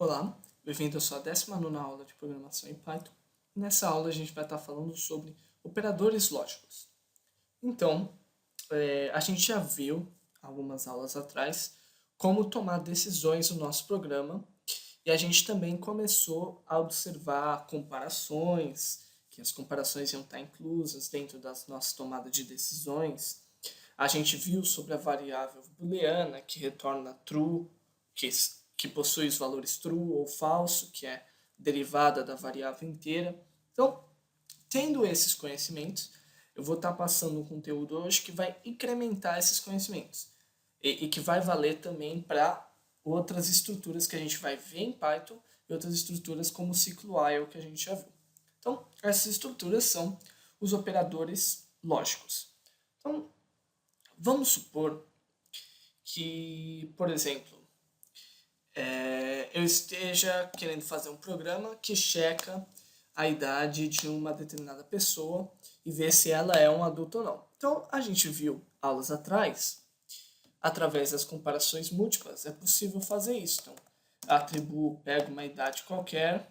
Olá, bem-vindo à sua 19ª aula de programação em Python. Nessa aula a gente vai estar falando sobre operadores lógicos. Então, a gente já viu, algumas aulas atrás, como tomar decisões no nosso programa e a gente também começou a observar comparações, que as comparações iam estar inclusas dentro das nossas tomadas de decisões. A gente viu sobre a variável booleana, que retorna true, que possui os valores true ou falso, que é derivada da variável inteira. Então, tendo esses conhecimentos, eu vou estar passando um conteúdo hoje que vai incrementar esses conhecimentos e que vai valer também para outras estruturas que a gente vai ver em Python e outras estruturas como o ciclo while que a gente já viu. Então, essas estruturas são os operadores lógicos. Então, vamos supor que, por exemplo, eu esteja querendo fazer um programa que checa a idade de uma determinada pessoa e ver se ela é um adulto ou não. Então, a gente viu aulas atrás, através das comparações múltiplas, é possível fazer isso. Então, pego uma idade qualquer,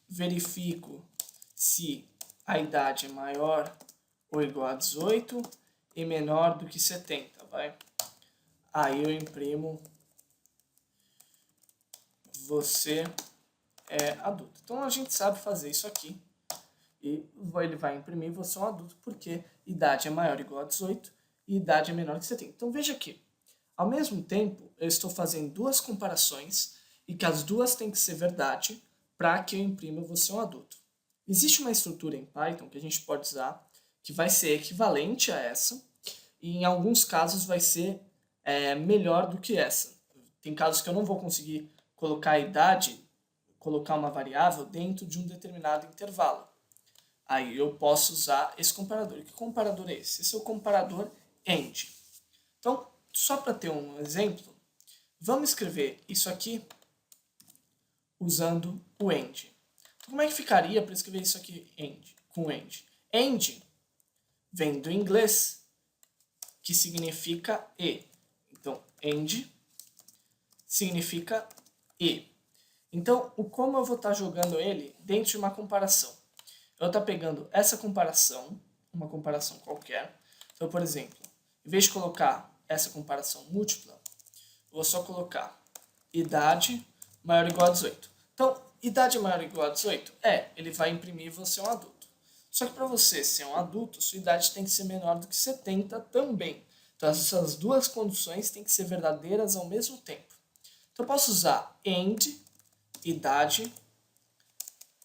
verifico se a idade é maior ou igual a 18 e menor do que 70, vai? Aí eu imprimo você é adulto. Então a gente sabe fazer isso aqui. E ele vai imprimir você é um adulto porque idade é maior ou igual a 18 e idade é menor que 70. Então veja aqui, ao mesmo tempo eu estou fazendo duas comparações e que as duas têm que ser verdade para que eu imprima você é um adulto. Existe uma estrutura em Python que a gente pode usar que vai ser equivalente a essa e em alguns casos vai ser melhor do que essa. Tem casos que eu não vou conseguir colocar a idade, colocar uma variável dentro de um determinado intervalo. Aí eu posso usar esse comparador. Que comparador é esse? Esse é o comparador AND. Então, só para ter um exemplo, vamos escrever isso aqui usando o AND. Então, como é que ficaria para escrever isso aqui com AND? AND vem do inglês, que significa e. Então, AND significa e. Então, como eu vou estar jogando ele dentro de uma comparação? Eu vou estar pegando essa comparação, uma comparação qualquer. Então, por exemplo, em vez de colocar essa comparação múltipla, eu vou só colocar idade maior ou igual a 18. Então, idade maior ou igual a 18? Ele vai imprimir você um adulto. Só que para você ser um adulto, sua idade tem que ser menor do que 70 também. Então, essas duas condições têm que ser verdadeiras ao mesmo tempo. Então, eu posso usar AND, idade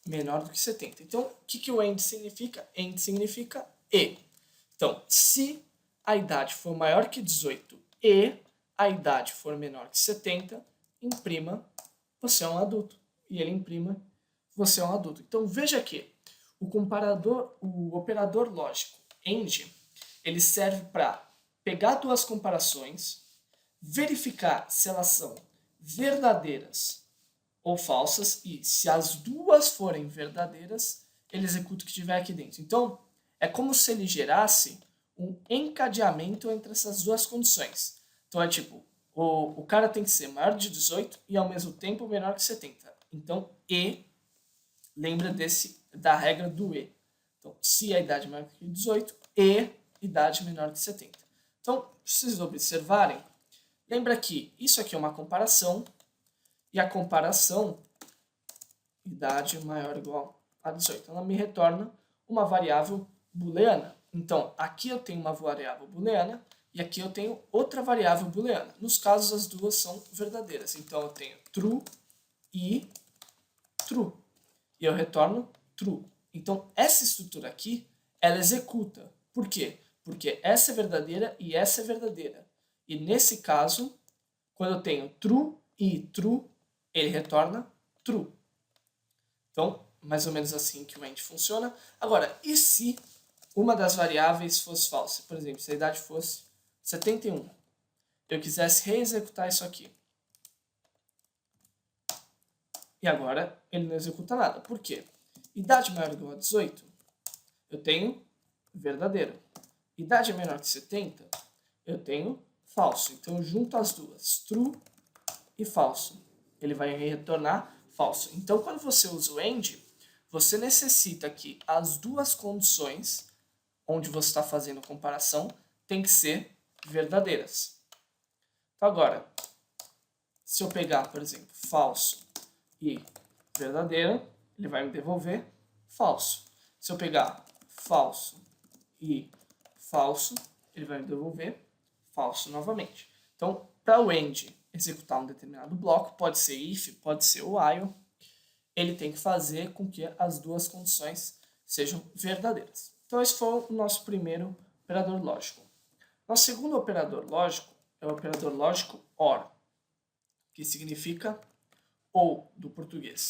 menor do que 70. Então, o que o AND significa? AND significa e. Então, se a idade for maior que 18 e a idade for menor que 70, imprima você é um adulto. E ele imprima você é um adulto. Então, veja aqui, o operador lógico AND, ele serve para pegar duas comparações, verificar se elas são verdadeiras ou falsas, e se as duas forem verdadeiras, ele executa o que tiver aqui dentro. Então, é como se ele gerasse um encadeamento entre essas duas condições. Então, é tipo, o cara tem que ser maior de 18 e ao mesmo tempo menor que 70. Então, lembra da regra do e. Então, se a idade é maior que 18 e idade menor que 70. Então, para vocês observarem, lembra que isso aqui é uma comparação, e a comparação, idade maior ou igual a 18, ela me retorna uma variável booleana. Então, aqui eu tenho uma variável booleana e aqui eu tenho outra variável booleana. Nos casos, as duas são verdadeiras. Então, eu tenho true e true. E eu retorno true. Então, essa estrutura aqui, ela executa. Por quê? Porque essa é verdadeira e essa é verdadeira. E nesse caso, quando eu tenho true e true, ele retorna true. Então, mais ou menos assim que o AND funciona. Agora, e se uma das variáveis fosse falsa? Por exemplo, se a idade fosse 71, eu quisesse reexecutar isso aqui. E agora ele não executa nada. Por quê? Idade maior ou igual a 18, eu tenho verdadeiro. Idade menor que 70, eu tenho falso. Então eu junto as duas, true e falso. ele vai retornar falso. Então, quando você usa o AND, você necessita que as duas condições onde você está fazendo a comparação tem que ser verdadeiras. Então, agora, se eu pegar, por exemplo, falso e verdadeira, ele vai me devolver falso. Se eu pegar falso e falso, ele vai me devolver falso novamente. Então, para o AND executar um determinado bloco, pode ser if, pode ser o while, ele tem que fazer com que as duas condições sejam verdadeiras. Então, esse foi o nosso primeiro operador lógico. Nosso segundo operador lógico é o operador lógico OR, que significa ou do português.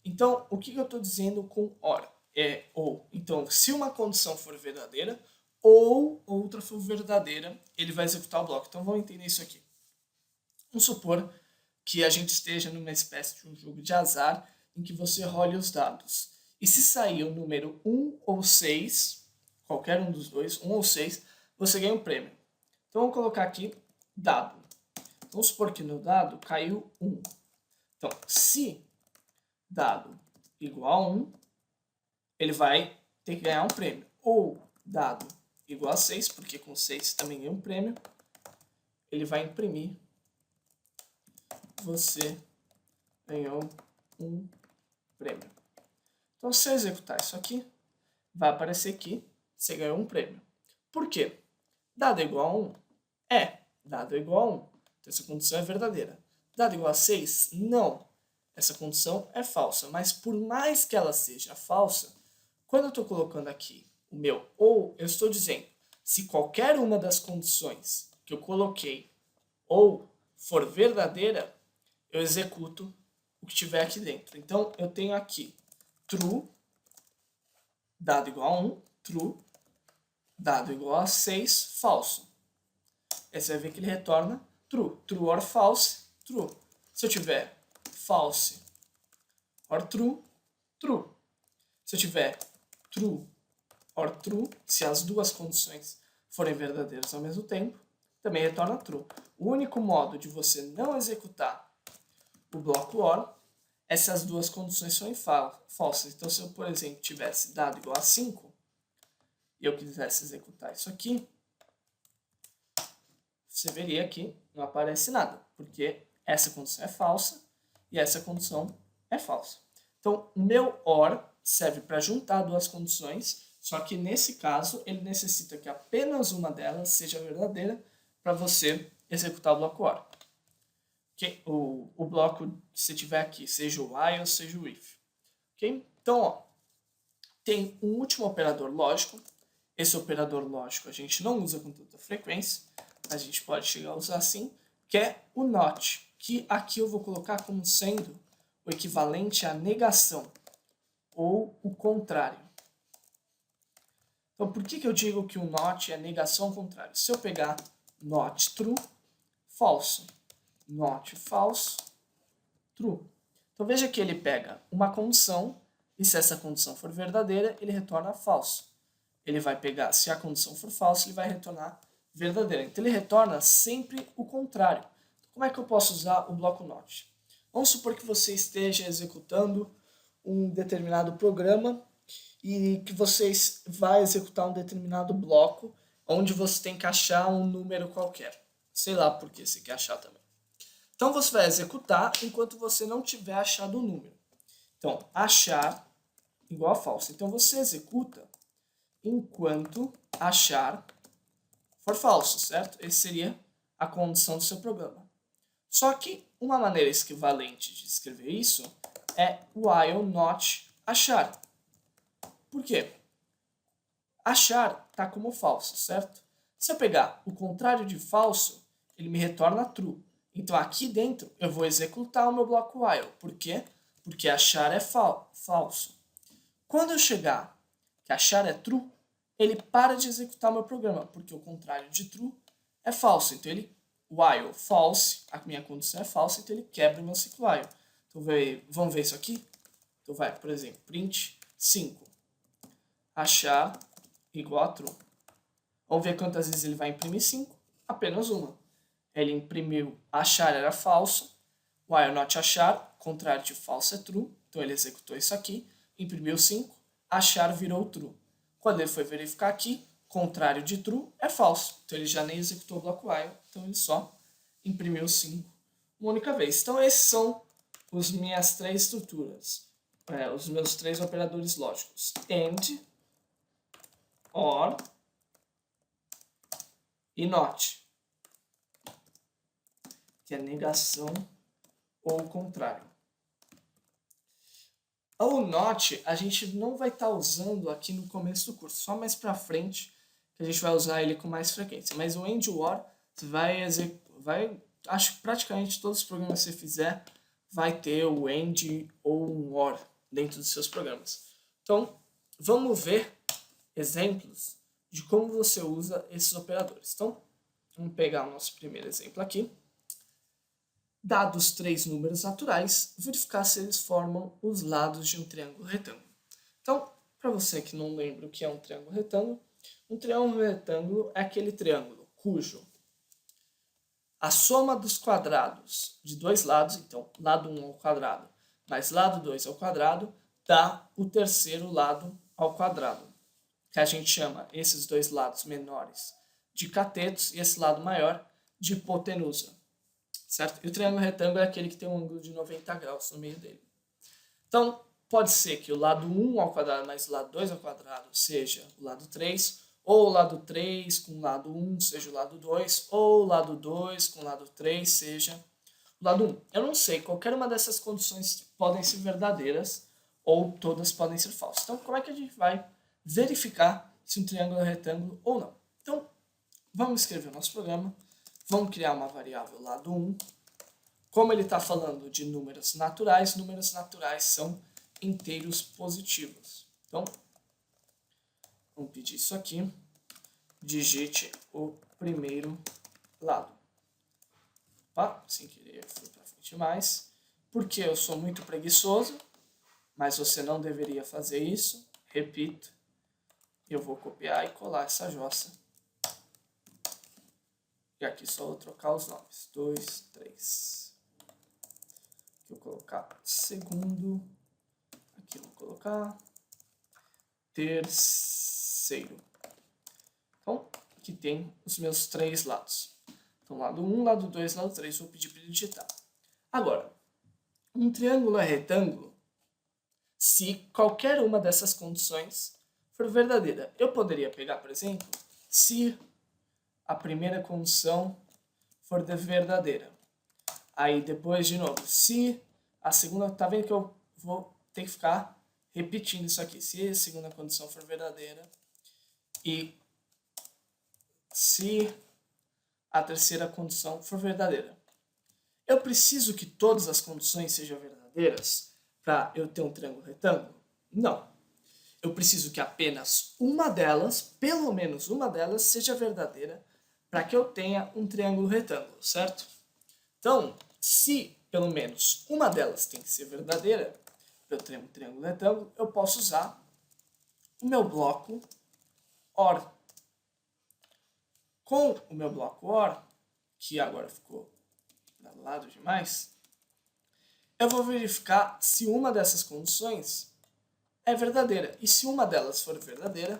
Então, o que eu estou dizendo com OR? É ou. Então, se uma condição for verdadeira ou outra for verdadeira, ele vai executar o bloco. Então, vamos entender isso aqui. Vamos supor que a gente esteja numa espécie de um jogo de azar em que você role os dados. E se sair o número 1 ou 6, qualquer um dos dois, 1 ou 6, você ganha um prêmio. Então, vamos colocar aqui dado. Vamos supor que no dado caiu 1. Então, se dado igual a 1, ele vai ter que ganhar um prêmio. Ou dado igual a 6, porque com 6 também ganha um prêmio, ele vai imprimir. Você ganhou um prêmio. Então, se eu executar isso aqui, vai aparecer que você ganhou um prêmio. Por quê? Dado igual a 1? Dado igual a 1. Então, essa condição é verdadeira. Dado igual a 6? Não. Essa condição é falsa. Mas por mais que ela seja falsa, quando eu estou colocando aqui o meu ou, eu estou dizendo, se qualquer uma das condições que eu coloquei ou for verdadeira, eu executo o que tiver aqui dentro. Então, eu tenho aqui true, dado igual a 1, true, dado igual a 6, falso. Aí você vai ver que ele retorna true. True or false, true. Se eu tiver false or true, true. Se eu tiver true or true, se as duas condições forem verdadeiras ao mesmo tempo, também retorna true. O único modo de você não executar o bloco OR é se as duas condições forem falsas. Então, se eu, por exemplo, tivesse dado igual a 5 e eu quisesse executar isso aqui, você veria que não aparece nada, porque essa condição é falsa e essa condição é falsa. Então, o meu OR serve para juntar duas condições, só que nesse caso ele necessita que apenas uma delas seja verdadeira para você executar o bloco OR. Okay? O bloco que você tiver aqui, seja o while ou seja o if. Okay? Então, ó, tem um último operador lógico. Esse operador lógico a gente não usa com tanta frequência, a gente pode chegar a usar sim, que é o not, que aqui eu vou colocar como sendo o equivalente à negação, ou o contrário. Então, por que eu digo que o not é negação ao contrário? Se eu pegar not true, falso, not false, true. Então, veja que ele pega uma condição, e se essa condição for verdadeira, ele retorna falso. Ele vai pegar, se a condição for falsa, ele vai retornar verdadeira. Então, ele retorna sempre o contrário. Como é que eu posso usar o bloco not? Vamos supor que você esteja executando um determinado programa e que você vai executar um determinado bloco onde você tem que achar um número qualquer. Sei lá por que você quer achar também. Então, você vai executar enquanto você não tiver achado o número. Então, achar igual a falso. Então, você executa enquanto achar for falso, certo? Essa seria a condição do seu programa. Só que uma maneira equivalente de escrever isso é while not achar. Por quê? Achar está como falso, certo? Se eu pegar o contrário de falso, ele me retorna true. Então aqui dentro eu vou executar o meu bloco while. Por quê? Porque achar é falso. Quando eu chegar que achar é true, ele para de executar o meu programa, porque o contrário de true é falso. Então ele, while false, a minha condição é falsa, então ele quebra o meu ciclo while. Então vamos ver isso aqui? Então vai, por exemplo, print 5. Achar igual a true. Vamos ver quantas vezes ele vai imprimir 5? Apenas uma. Ele imprimiu achar era falso, while not achar, contrário de false é true, então ele executou isso aqui, imprimiu 5, achar virou true. Quando ele foi verificar aqui, contrário de true é falso, então ele já nem executou o bloco while, então ele só imprimiu 5 uma única vez. Então esses são as minhas 3 estruturas, os meus 3 operadores lógicos, AND, OR e NOT, que é negação ou o contrário. O NOT a gente não vai estar usando aqui no começo do curso, só mais para frente que a gente vai usar ele com mais frequência. Mas o AND e o OR, você acho que praticamente todos os programas que você fizer vai ter o AND ou um OR dentro dos seus programas. Então, vamos ver exemplos de como você usa esses operadores. Então, vamos pegar o nosso primeiro exemplo aqui. Dados 3 números naturais, verificar se eles formam os lados de um triângulo retângulo. Então, para você que não lembra o que é um triângulo retângulo é aquele triângulo cujo a soma dos quadrados de dois lados, então lado 1 ao quadrado mais lado 2 ao quadrado, dá o terceiro lado ao quadrado, que a gente chama esses dois lados menores de catetos e esse lado maior de hipotenusa. Certo? E o triângulo retângulo é aquele que tem um ângulo de 90 graus no meio dele. Então, pode ser que o lado 1 ao quadrado mais o lado 2 ao quadrado seja o lado 3, ou o lado 3 com o lado 1 seja o lado 2, ou o lado 2 com o lado 3 seja o lado 1. Eu não sei, qualquer uma dessas condições podem ser verdadeiras, ou todas podem ser falsas. Então, como é que a gente vai verificar se um triângulo é retângulo ou não? Então, vamos escrever o nosso programa. Vamos criar uma variável lado 1. Como ele está falando de números naturais são inteiros positivos. Então, vamos pedir isso aqui. Digite o primeiro lado. Opa, sem querer, fui para frente mais. Porque eu sou muito preguiçoso, mas você não deveria fazer isso. Repito. Eu vou copiar e colar essa jossa. E aqui só vou trocar os nomes. 2, 3. Aqui eu vou colocar segundo. Aqui eu vou colocar terceiro. Então, aqui tem os meus 3 lados. Então, lado 1, lado 2, lado 3. Vou pedir para ele digitar. Agora, um triângulo é retângulo se qualquer uma dessas condições for verdadeira. Eu poderia pegar, por exemplo, se a primeira condição for verdadeira. Aí depois, de novo, se a segunda... Tá vendo que eu vou ter que ficar repetindo isso aqui. Se a segunda condição for verdadeira e se a terceira condição for verdadeira. Eu preciso que todas as condições sejam verdadeiras para eu ter um triângulo retângulo? Não. Eu preciso que apenas uma delas, pelo menos uma delas, seja verdadeira para que eu tenha um triângulo retângulo, certo? Então, se pelo menos uma delas tem que ser verdadeira, para eu ter um triângulo retângulo, eu posso usar o meu bloco OR. Com o meu bloco OR, que agora ficou para lado demais, eu vou verificar se uma dessas condições é verdadeira. E se uma delas for verdadeira,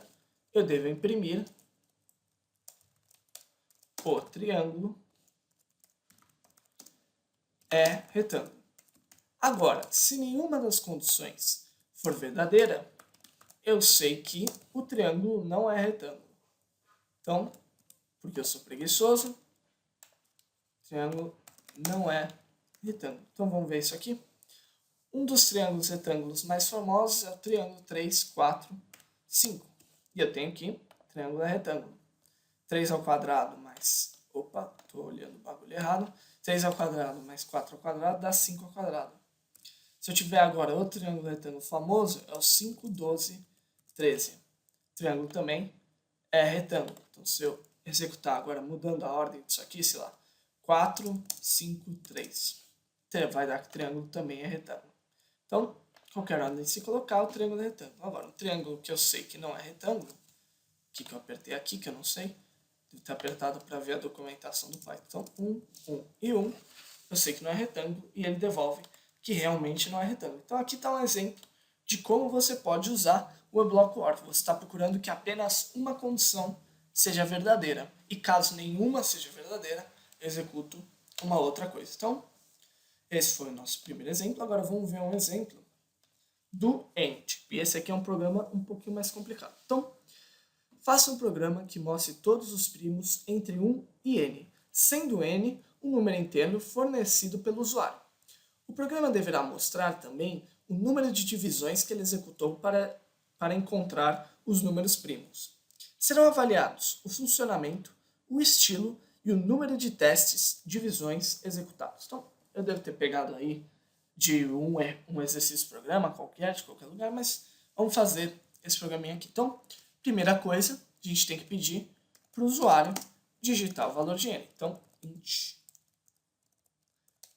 eu devo imprimir o triângulo é retângulo. Agora, se nenhuma das condições for verdadeira, eu sei que o triângulo não é retângulo. Então, porque eu sou preguiçoso, o triângulo não é retângulo. Então, vamos ver isso aqui. Um dos triângulos retângulos mais famosos é o triângulo 3, 4, 5. E eu tenho aqui, triângulo é retângulo. 3 ao quadrado mais... Opa, estou olhando o bagulho errado. 3 ao quadrado mais 4 ao quadrado dá 5 ao quadrado. Se eu tiver agora outro triângulo retângulo famoso, é o 5, 12, 13. O triângulo também é retângulo. Então, se eu executar agora, mudando a ordem disso aqui, sei lá, 4, 5, 3. Vai dar que o triângulo também é retângulo. Então, qualquer ordem de se colocar, o triângulo é retângulo. Agora, um triângulo que eu sei que não é retângulo, o que eu apertei aqui, que eu não sei, deve ter apertado para ver a documentação do Python. Então, 1, 1 e 1. eu sei que não é retângulo e ele devolve que realmente não é retângulo. Então aqui está um exemplo de como você pode usar o bloco OR. Você está procurando que apenas uma condição seja verdadeira. E caso nenhuma seja verdadeira, eu executo uma outra coisa. Então, esse foi o nosso primeiro exemplo. Agora vamos ver um exemplo do AND. E esse aqui é um programa um pouquinho mais complicado. Então, faça um programa que mostre todos os primos entre 1 e n, sendo n um número inteiro fornecido pelo usuário. O programa deverá mostrar também o número de divisões que ele executou para encontrar os números primos. Serão avaliados o funcionamento, o estilo e o número de testes, divisões executados. Então, eu devo ter pegado aí de um exercício programa qualquer, de qualquer lugar, mas vamos fazer esse programinha aqui. Então, primeira coisa, a gente tem que pedir para o usuário digitar o valor de n. Então, int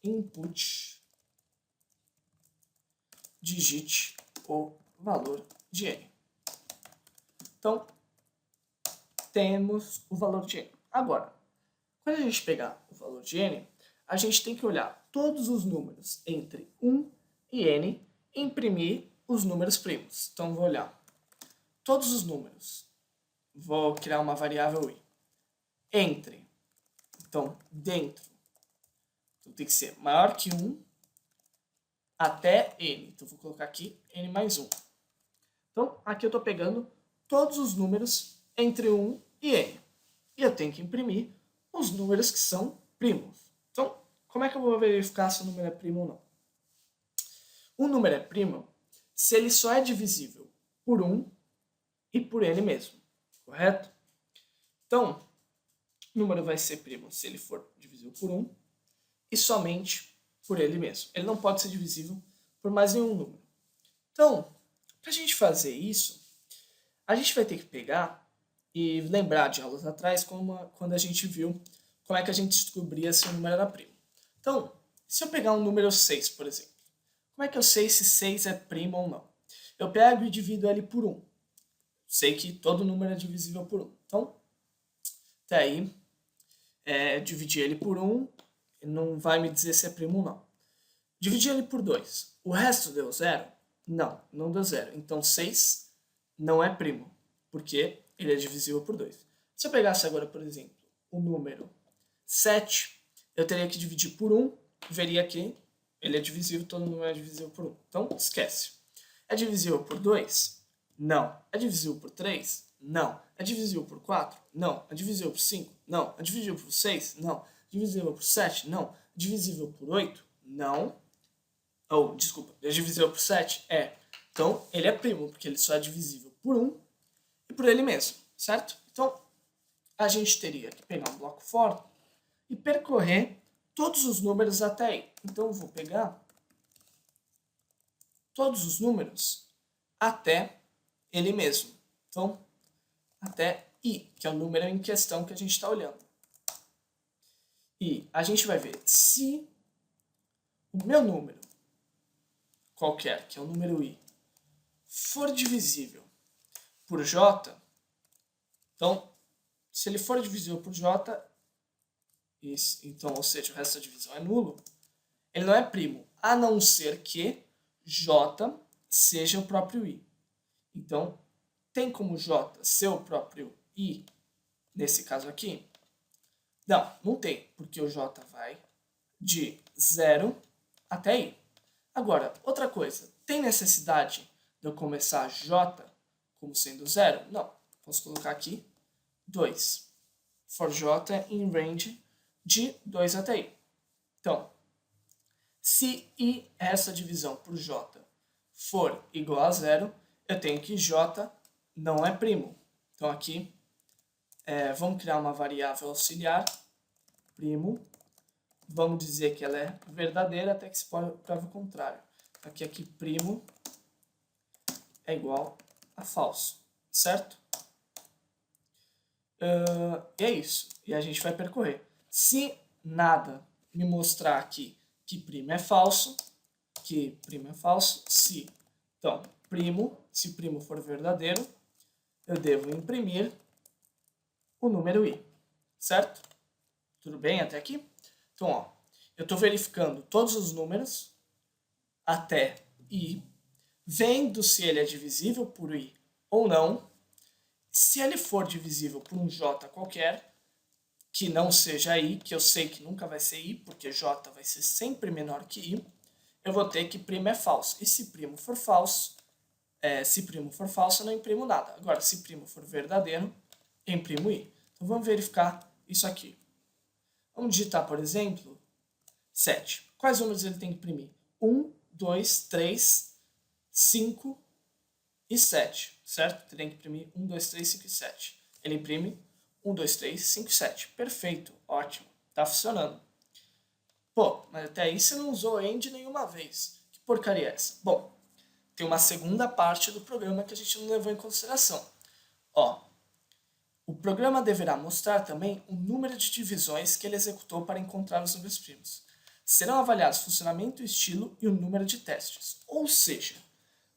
input digite o valor de n. Então, temos o valor de n. Agora, quando a gente pegar o valor de n, a gente tem que olhar todos os números entre 1 e n e imprimir os números primos. Então, vou olhar todos os números. Vou criar uma variável i. Entre. Então, dentro. Então, tem que ser maior que 1 até n. Então, vou colocar aqui n mais 1. Então, aqui eu estou pegando todos os números entre 1 e n. E eu tenho que imprimir os números que são primos. Então, como é que eu vou verificar se o número é primo ou não? Um número é primo se ele só é divisível por 1 e por n mesmo, correto? Então, o número vai ser primo se ele for divisível por 1 e somente por ele mesmo. Ele não pode ser divisível por mais nenhum número. Então, para a gente fazer isso, a gente vai ter que pegar e lembrar de aulas atrás quando a gente viu como é que a gente descobria se o número era primo. Então, se eu pegar um número 6, por exemplo, como é que eu sei se 6 é primo ou não? Eu pego e divido ele por 1. Sei que todo número é divisível por 1. Então, até aí, dividir ele por 1 não vai me dizer se é primo ou não. Dividir ele por 2. O resto deu 0? Não, não deu 0. Então, 6 não é primo, porque ele é divisível por 2. Se eu pegasse agora, por exemplo, o número 7, eu teria que dividir por 1, veria que ele é divisível, todo número é divisível por 1. Então, esquece. É divisível por 2? Não. É divisível por 3? Não. É divisível por 4? Não. É divisível por 5? Não. É divisível por 6? Não. É divisível por 7? Não. É divisível por 8? Não. Desculpa. É divisível por 7? É. Então, ele é primo, porque ele só é divisível por 1 e por ele mesmo, certo? Então, a gente teria que pegar um bloco for e percorrer todos os números até aí. Então, eu vou pegar todos os números até ele mesmo. Então, até i, que é o número em questão que a gente está olhando. E a gente vai ver se o meu número qualquer, que é o número i, for divisível por j, então, se ele for divisível por j, então, ou seja, o resto da divisão é nulo, ele não é primo, a não ser que j seja o próprio i. Então, tem como j ser o próprio i nesse caso aqui? Não, não tem, porque o j vai de 0 até i. Agora, outra coisa, tem necessidade de eu começar j como sendo 0? Não, posso colocar aqui 2. For j in range de 2 até i. Então, se i, essa divisão por j, for igual a 0, eu tenho que j não é primo. Então aqui, vamos criar uma variável auxiliar, primo. Vamos dizer que ela é verdadeira até que se prove o contrário. Aqui primo é igual a falso, certo? E é isso. E a gente vai percorrer. Se nada me mostrar aqui que primo é falso, então, se primo for verdadeiro, eu devo imprimir o número i, certo? Tudo bem até aqui? Então, ó, eu estou verificando todos os números até i, vendo se ele é divisível por i ou não. Se ele for divisível por um j qualquer, que não seja i, que eu sei que nunca vai ser i, porque j vai ser sempre menor que i, eu vou ter que primo é falso. E se primo for falso, eu não imprimo nada. Agora, se primo for verdadeiro, eu imprimo i. Então vamos verificar isso aqui. Vamos digitar, por exemplo, 7. Quais números ele tem que imprimir? 1, 2, 3, 5 e 7, certo? Ele tem que imprimir 1, 2, 3, 5 e 7. Ele imprime 1, 2, 3, 5 e 7. Perfeito, ótimo, tá funcionando. Pô, mas até aí você não usou end nenhuma vez. Que porcaria é essa? Bom, tem uma segunda parte do programa que a gente não levou em consideração. Ó, o programa deverá mostrar também o número de divisões que ele executou para encontrar os números primos. Serão avaliados o funcionamento, o estilo e o número de testes. Ou seja,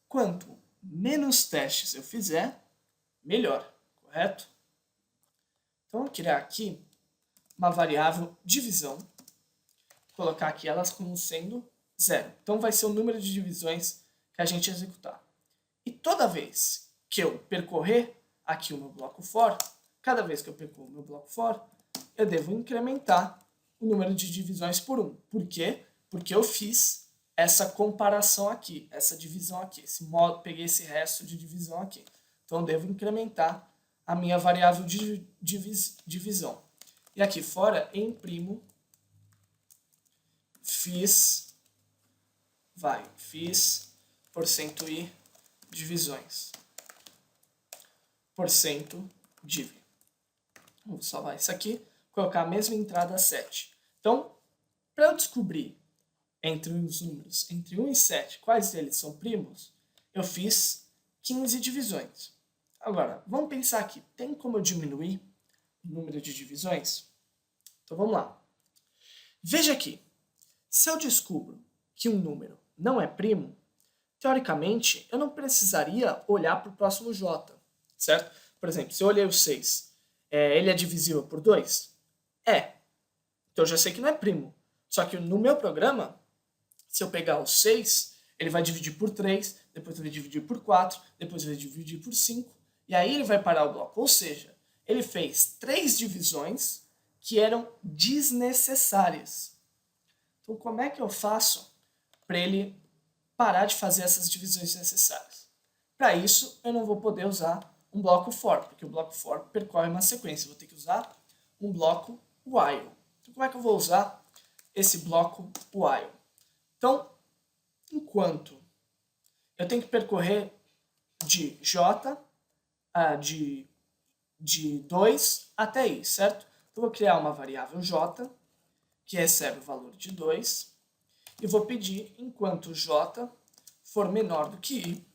quanto menos testes eu fizer, melhor, correto? Então, eu vou criar aqui uma variável divisão, colocar aqui elas como sendo 0. Então, vai ser o número de divisões que a gente executar. E toda vez que eu percorrer aqui o meu bloco for, cada vez que eu percorro o meu bloco for, eu devo incrementar o número de divisões por 1. Por quê? Porque eu fiz essa comparação aqui, essa divisão aqui, peguei esse resto de divisão aqui. Então, eu devo incrementar a minha variável de divisão. E aqui fora, eu imprimo fiz %i divisões. %div. Vamos salvar isso aqui, colocar a mesma entrada 7. Então, para eu descobrir entre os números entre 1 e 7 quais deles são primos, eu fiz 15 divisões. Agora, vamos pensar aqui, tem como eu diminuir o número de divisões? Então vamos lá. Veja aqui, se eu descubro que um número não é primo, teoricamente eu não precisaria olhar para o próximo j, certo? Por exemplo, se eu olhei o 6, ele é divisível por 2? É. Então eu já sei que não é primo. Só que no meu programa, se eu pegar o 6, ele vai dividir por 3, depois vai dividir por 4, depois vai dividir por 5, e aí ele vai parar o bloco. Ou seja, ele fez 3 divisões que eram desnecessárias. Então, como é que eu faço para ele parar de fazer essas divisões necessárias? Para isso, eu não vou poder usar um bloco for, porque o bloco for percorre uma sequência. Eu vou ter que usar um bloco while. Então, como é que eu vou usar esse bloco while? Então, enquanto eu tenho que percorrer de j, de 2 até i, certo? Então, eu vou criar uma variável j, que recebe o valor de 2, e vou pedir, enquanto j for menor do que i,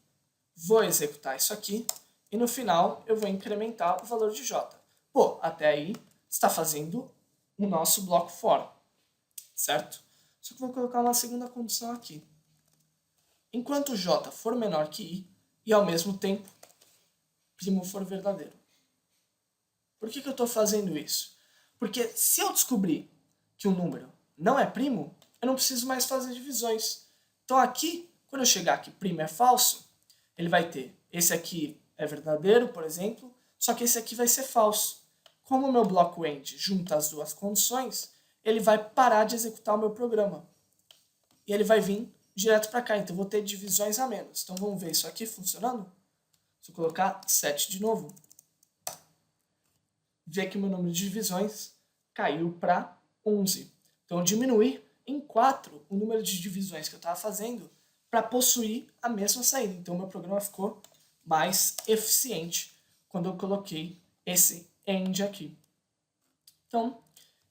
vou executar isso aqui, e no final eu vou incrementar o valor de j. Pô, até aí está fazendo o nosso bloco for, certo? Só que vou colocar uma segunda condição aqui. Enquanto j for menor que i, e ao mesmo tempo primo for verdadeiro. Por que eu estou fazendo isso? Porque se eu descobrir que um número não é primo, eu não preciso mais fazer divisões. Então aqui, quando eu chegar aqui primo é falso, ele vai ter esse aqui é verdadeiro, por exemplo, só que esse aqui vai ser falso. Como o meu bloco end junta as duas condições, ele vai parar de executar o meu programa. E ele vai vir direto para cá, então eu vou ter divisões a menos. Então vamos ver isso aqui funcionando? Se eu colocar 7 de novo, vê que meu número de divisões caiu para 11. Então eu diminuí em 4 o número de divisões que eu estava fazendo para possuir a mesma saída. Então meu programa ficou mais eficiente quando eu coloquei esse end aqui. Então,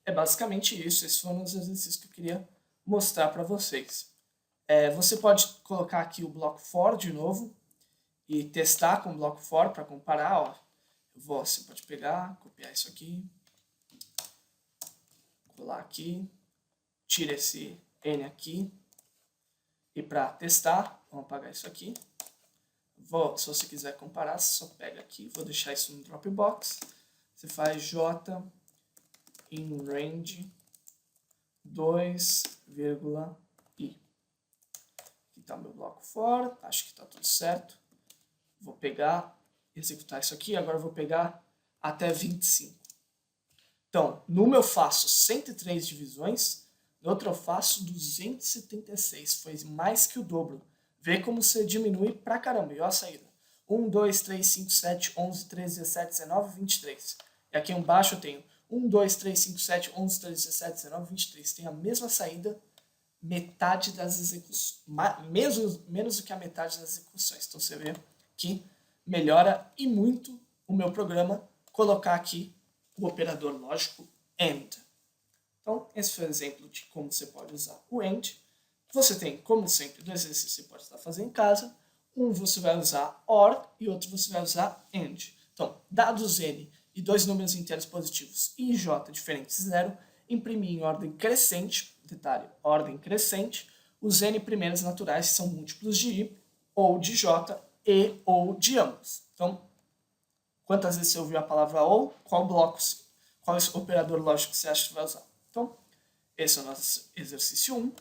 é basicamente isso. Esses foram os exercícios que eu queria mostrar para vocês. Você pode colocar aqui o bloco for de novo e testar com o bloco for para comparar. Ó. Você pode pegar, copiar isso aqui, colar aqui, tira esse n aqui, e para testar, vamos apagar isso aqui. Se você quiser comparar, você só pega aqui, vou deixar isso no Dropbox. Você faz j in range 2,i. Aqui está o meu bloco for, acho que está tudo certo. Vou pegar, executar isso aqui, agora eu vou pegar até 25. Então, numa eu faço 103 divisões, no outro eu faço 276, foi mais que o dobro. Vê como você diminui pra caramba, e olha a saída. 1, 2, 3, 5, 7, 11, 13, 17, 19, 23. E aqui embaixo eu tenho 1, 2, 3, 5, 7, 11, 13, 17, 19, 23. Tem a mesma saída, metade das execuções, menos do que a metade das execuções. Então você vê que melhora e muito o meu programa colocar aqui o operador lógico AND. Então, esse foi o exemplo de como você pode usar o AND. Você tem, como sempre, dois exercícios que você pode estar fazendo em casa. Um você vai usar OR e outro você vai usar AND. Então, dados N e dois números inteiros positivos I e J diferentes de 0, imprimir em ordem crescente, detalhe, ordem crescente, os N primeiros naturais são múltiplos de I, ou de J, e ou de ambos. Então, quantas vezes você ouviu a palavra ou, qual bloco, qual operador lógico você acha que vai usar? Então, esse é o nosso exercício 1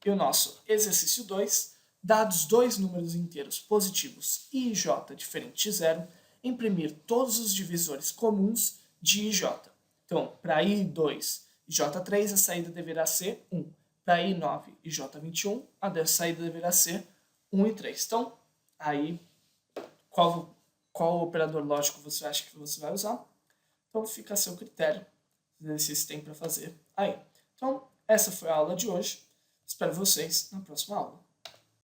e o nosso exercício 2. Dados dois números inteiros positivos I e J diferentes de 0, imprimir todos os divisores comuns de I e J. Então, para I2 e J3, a saída deverá ser 1. Para I9 e J21, a saída deverá ser 1 e 3. Então, aí, qual operador lógico você acha que você vai usar? Então, fica a seu critério. Os exercícios tem para fazer aí. Então, essa foi a aula de hoje. Espero vocês na próxima aula.